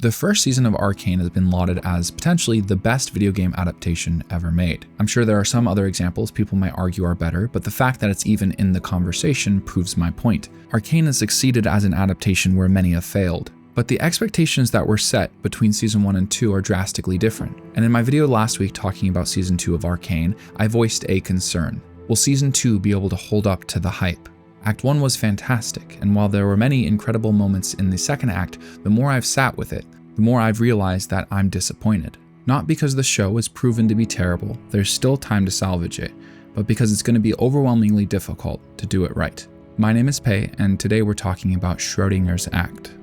The first season of Arcane has been lauded as potentially the best video game adaptation ever made. I'm sure there are some other examples people might argue are better, but the fact that it's even in the conversation proves my point. Arcane has succeeded as an adaptation where many have failed. But the expectations that were set between Season 1 and 2 are drastically different. And in my video last week talking about Season 2 of Arcane, I voiced a concern. Will Season 2 be able to hold up to the hype? Act 1 was fantastic, and while there were many incredible moments in the second act, the more I've sat with it, the more I've realized that I'm disappointed. Not because the show is proven to be terrible, there's still time to salvage it, but because it's going to be overwhelmingly difficult to do it right. My name is Pei, and today we're talking about Schrodinger's act.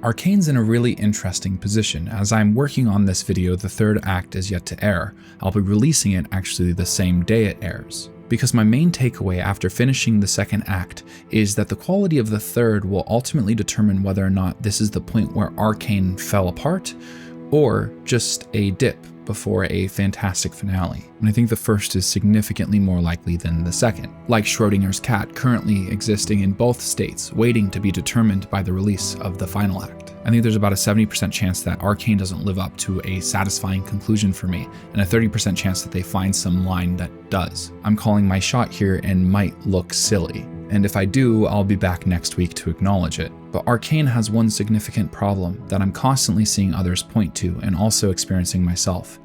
Arcane's in a really interesting position. As I'm working on this video, the third act is yet to air. I'll be releasing it actually the same day it airs. Because my main takeaway after finishing the second act is that the quality of the third will ultimately determine whether or not this is the point where Arcane fell apart, or just a dip before a fantastic finale. And I think the first is significantly more likely than the second, like Schrodinger's cat currently existing in both states, waiting to be determined by the release of the final act. I think there's about a 70% chance that Arcane doesn't live up to a satisfying conclusion for me, and a 30% chance that they find some line that does. I'm calling my shot here and might look silly, and if I do, I'll be back next week to acknowledge it. But Arcane has one significant problem that I'm constantly seeing others point to and also experiencing myself.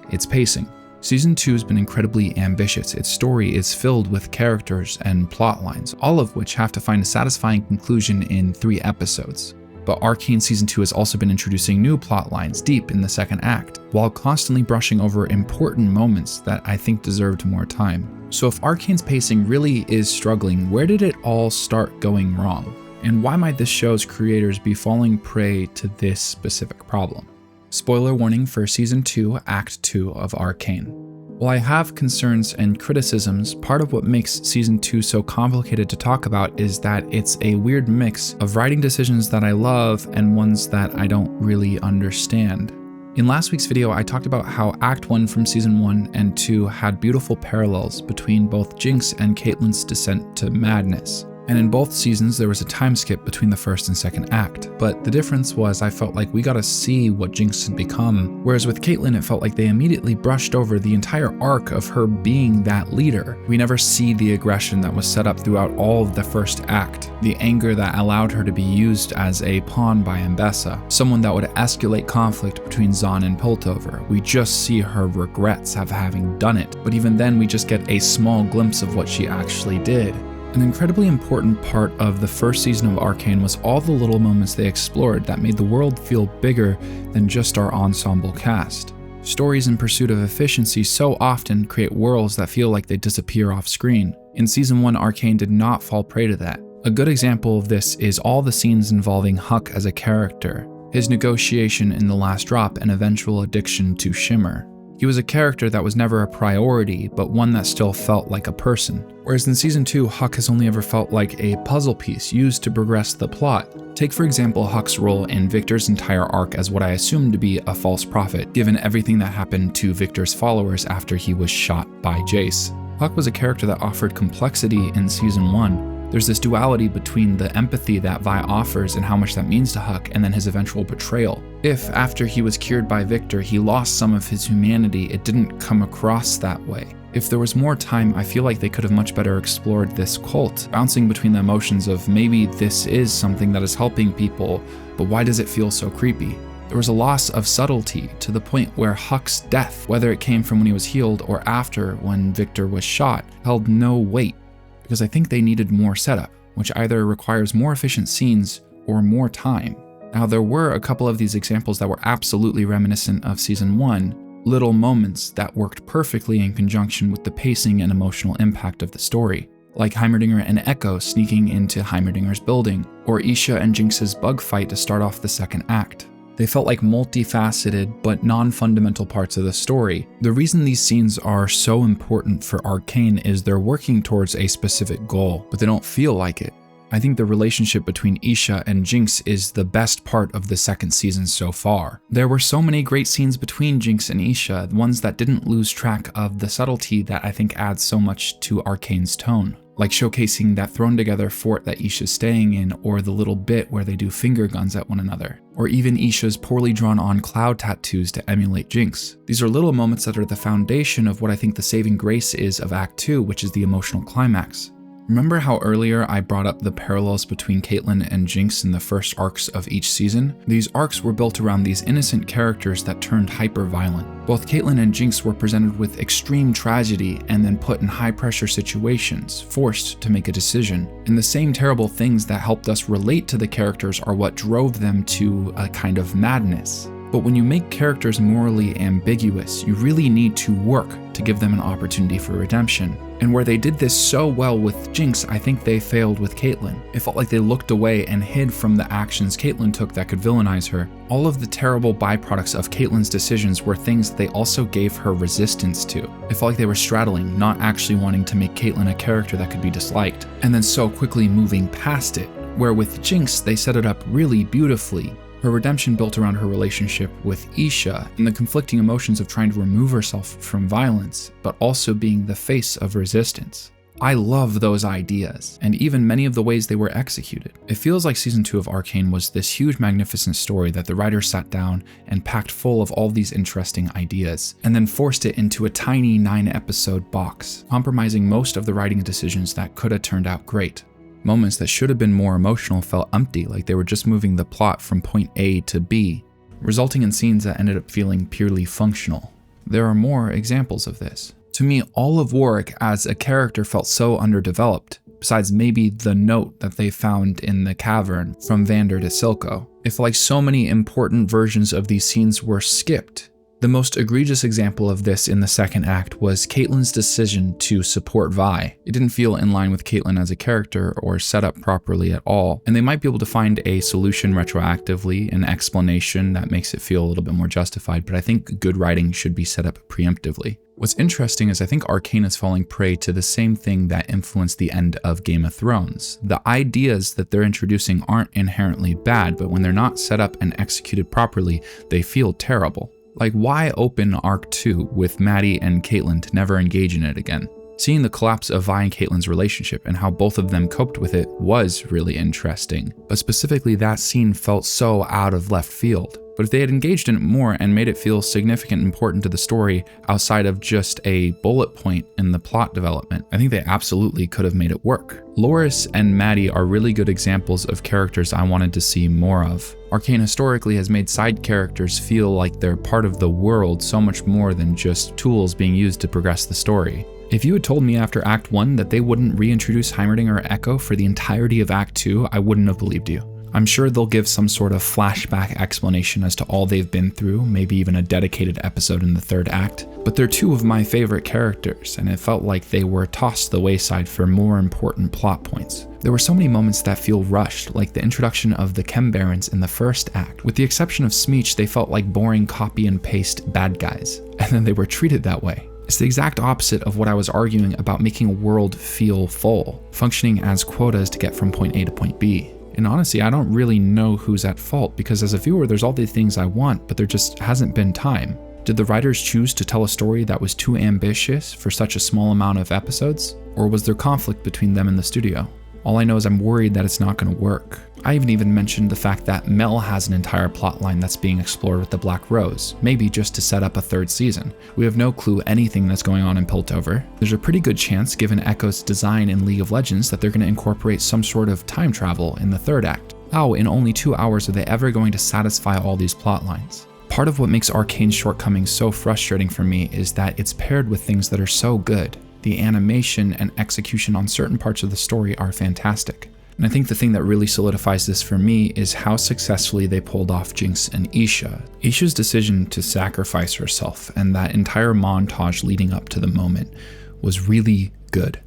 It's pacing. Season 2 has been incredibly ambitious. Its story is filled with characters and plot lines, all of which have to find a satisfying conclusion in 3 episodes. But Arcane Season 2 has also been introducing new plot lines deep in the second act, while constantly brushing over important moments that I think deserved more time. So if Arcane's pacing really is struggling, where did it all start going wrong? And why might this show's creators be falling prey to this specific problem? Spoiler warning for Season 2, Act 2 of Arcane. While I have concerns and criticisms, part of what makes Season 2 so complicated to talk about is that it's a weird mix of writing decisions that I love and ones that I don't really understand. In last week's video, I talked about how Act 1 from Season 1 and 2 had beautiful parallels between both Jinx and Caitlyn's descent to madness. And in both seasons, there was a time skip between the first and second act. But the difference was I felt like we got to see what Jinx had become, whereas with Caitlyn, it felt like they immediately brushed over the entire arc of her being that leader. We never see the aggression that was set up throughout all of the first act, the anger that allowed her to be used as a pawn by Ambessa, someone that would escalate conflict between Zaun and Piltover. We just see her regrets of having done it, but even then we just get a small glimpse of what she actually did. An incredibly important part of the first season of Arcane was all the little moments they explored that made the world feel bigger than just our ensemble cast. Stories in pursuit of efficiency so often create worlds that feel like they disappear off screen. In Season 1, Arcane did not fall prey to that. A good example of this is all the scenes involving Huck as a character, his negotiation in The Last Drop and eventual addiction to Shimmer. He was a character that was never a priority, but one that still felt like a person. Whereas in Season 2, Huck has only ever felt like a puzzle piece used to progress the plot. Take for example Huck's role in Victor's entire arc as what I assumed to be a false prophet, given everything that happened to Victor's followers after he was shot by Jace. Huck was a character that offered complexity in Season 1. There's this duality between the empathy that Vi offers and how much that means to Huck, and then his eventual betrayal. If, after he was cured by Victor, he lost some of his humanity, it didn't come across that way. If there was more time, I feel like they could have much better explored this cult, bouncing between the emotions of maybe this is something that is helping people, but why does it feel so creepy? There was a loss of subtlety to the point where Huck's death, whether it came from when he was healed or after when Victor was shot, held no weight. Because I think they needed more setup, which either requires more efficient scenes or more time. Now, there were a couple of these examples that were absolutely reminiscent of Season 1, little moments that worked perfectly in conjunction with the pacing and emotional impact of the story, like Heimerdinger and Echo sneaking into Heimerdinger's building, or Isha and Jinx's bug fight to start off the second act. They felt like multifaceted but non-fundamental parts of the story. The reason these scenes are so important for Arcane is they're working towards a specific goal, but they don't feel like it. I think the relationship between Isha and Jinx is the best part of the second season so far. There were so many great scenes between Jinx and Isha, ones that didn't lose track of the subtlety that I think adds so much to Arcane's tone. like showcasing that thrown together fort that Isha's staying in, or the little bit where they do finger guns at one another, or even Isha's poorly drawn on cloud tattoos to emulate Jinx. These are little moments that are the foundation of what I think the saving grace is of Act 2, which is the emotional climax. Remember how earlier I brought up the parallels between Caitlyn and Jinx in the first arcs of each season? These arcs were built around these innocent characters that turned hyper-violent. Both Caitlyn and Jinx were presented with extreme tragedy and then put in high-pressure situations, forced to make a decision. And the same terrible things that helped us relate to the characters are what drove them to a kind of madness. But when you make characters morally ambiguous, you really need to work to give them an opportunity for redemption. And where they did this so well with Jinx, I think they failed with Caitlyn. It felt like they looked away and hid from the actions Caitlyn took that could villainize her. All of the terrible byproducts of Caitlyn's decisions were things that they also gave her resistance to. It felt like they were straddling, not actually wanting to make Caitlyn a character that could be disliked, and then so quickly moving past it. Where with Jinx, they set it up really beautifully. Her redemption built around her relationship with Isha and the conflicting emotions of trying to remove herself from violence, but also being the face of resistance. I love those ideas, and even many of the ways they were executed. It feels like Season 2 of Arcane was this huge, magnificent story that the writers sat down and packed full of all these interesting ideas, and then forced it into a tiny 9-episode box, compromising most of the writing decisions that could have turned out great. Moments that should have been more emotional felt empty, like they were just moving the plot from point A to B, resulting in scenes that ended up feeling purely functional. There are more examples of this. To me, all of Warwick as a character felt so underdeveloped, besides maybe the note that they found in the cavern from Vander to Silco. It felt like so many important versions of these scenes were skipped. The most egregious example of this in the second act was Caitlyn's decision to support Vi. It didn't feel in line with Caitlyn as a character or set up properly at all, and they might be able to find a solution retroactively, an explanation that makes it feel a little bit more justified, but I think good writing should be set up preemptively. What's interesting is I think Arcane is falling prey to the same thing that influenced the end of Game of Thrones. The ideas that they're introducing aren't inherently bad, but when they're not set up and executed properly, they feel terrible. Like, why open Arc 2 with Maddie and Caitlyn to never engage in it again? Seeing the collapse of Vi and Caitlyn's relationship and how both of them coped with it was really interesting, but specifically that scene felt so out of left field. But if they had engaged in it more and made it feel significant and important to the story outside of just a bullet point in the plot development, I think they absolutely could have made it work. Loris and Maddie are really good examples of characters I wanted to see more of. Arcane historically has made side characters feel like they're part of the world so much more than just tools being used to progress the story. If you had told me after Act 1 that they wouldn't reintroduce Heimerdinger or Echo for the entirety of Act 2, I wouldn't have believed you. I'm sure they'll give some sort of flashback explanation as to all they've been through, maybe even a dedicated episode in the third act, but they're two of my favorite characters, and it felt like they were tossed to the wayside for more important plot points. There were so many moments that feel rushed, like the introduction of the Chem Barons in the first act. With the exception of Smeech, they felt like boring copy and paste bad guys, and then they were treated that way. It's the exact opposite of what I was arguing about making a world feel full, functioning as quotas to get from point A to point B. And honestly, I don't really know who's at fault, because as a viewer, there's all the things I want, but there just hasn't been time. Did the writers choose to tell a story that was too ambitious for such a small amount of episodes? Or was there conflict between them and the studio? All I know is I'm worried that it's not going to work. I even mentioned the fact that Mel has an entire plotline that's being explored with the Black Rose, maybe just to set up a third season. We have no clue anything that's going on in Piltover. There's a pretty good chance, given Echo's design in League of Legends, that they're going to incorporate some sort of time travel in the third act. How in only 2 hours are they ever going to satisfy all these plotlines? Part of what makes Arcane's shortcomings so frustrating for me is that it's paired with things that are so good. The animation and execution on certain parts of the story are fantastic. And I think the thing that really solidifies this for me is how successfully they pulled off Jinx and Isha. Isha's decision to sacrifice herself and that entire montage leading up to the moment was really good.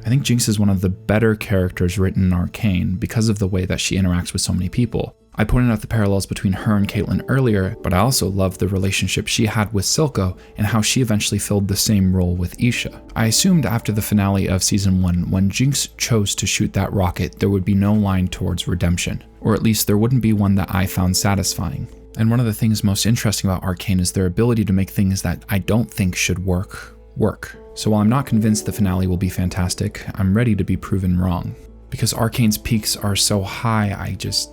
I think Jinx is one of the better characters written in Arcane because of the way that she interacts with so many people. I pointed out the parallels between her and Caitlyn earlier, but I also love the relationship she had with Silco and how she eventually filled the same role with Isha. I assumed after the finale of Season 1, when Jinx chose to shoot that rocket, there would be no line towards redemption, or at least there wouldn't be one that I found satisfying. And one of the things most interesting about Arcane is their ability to make things that I don't think should work. So while I'm not convinced the finale will be fantastic, I'm ready to be proven wrong. Because Arcane's peaks are so high, I just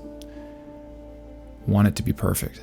want it to be perfect.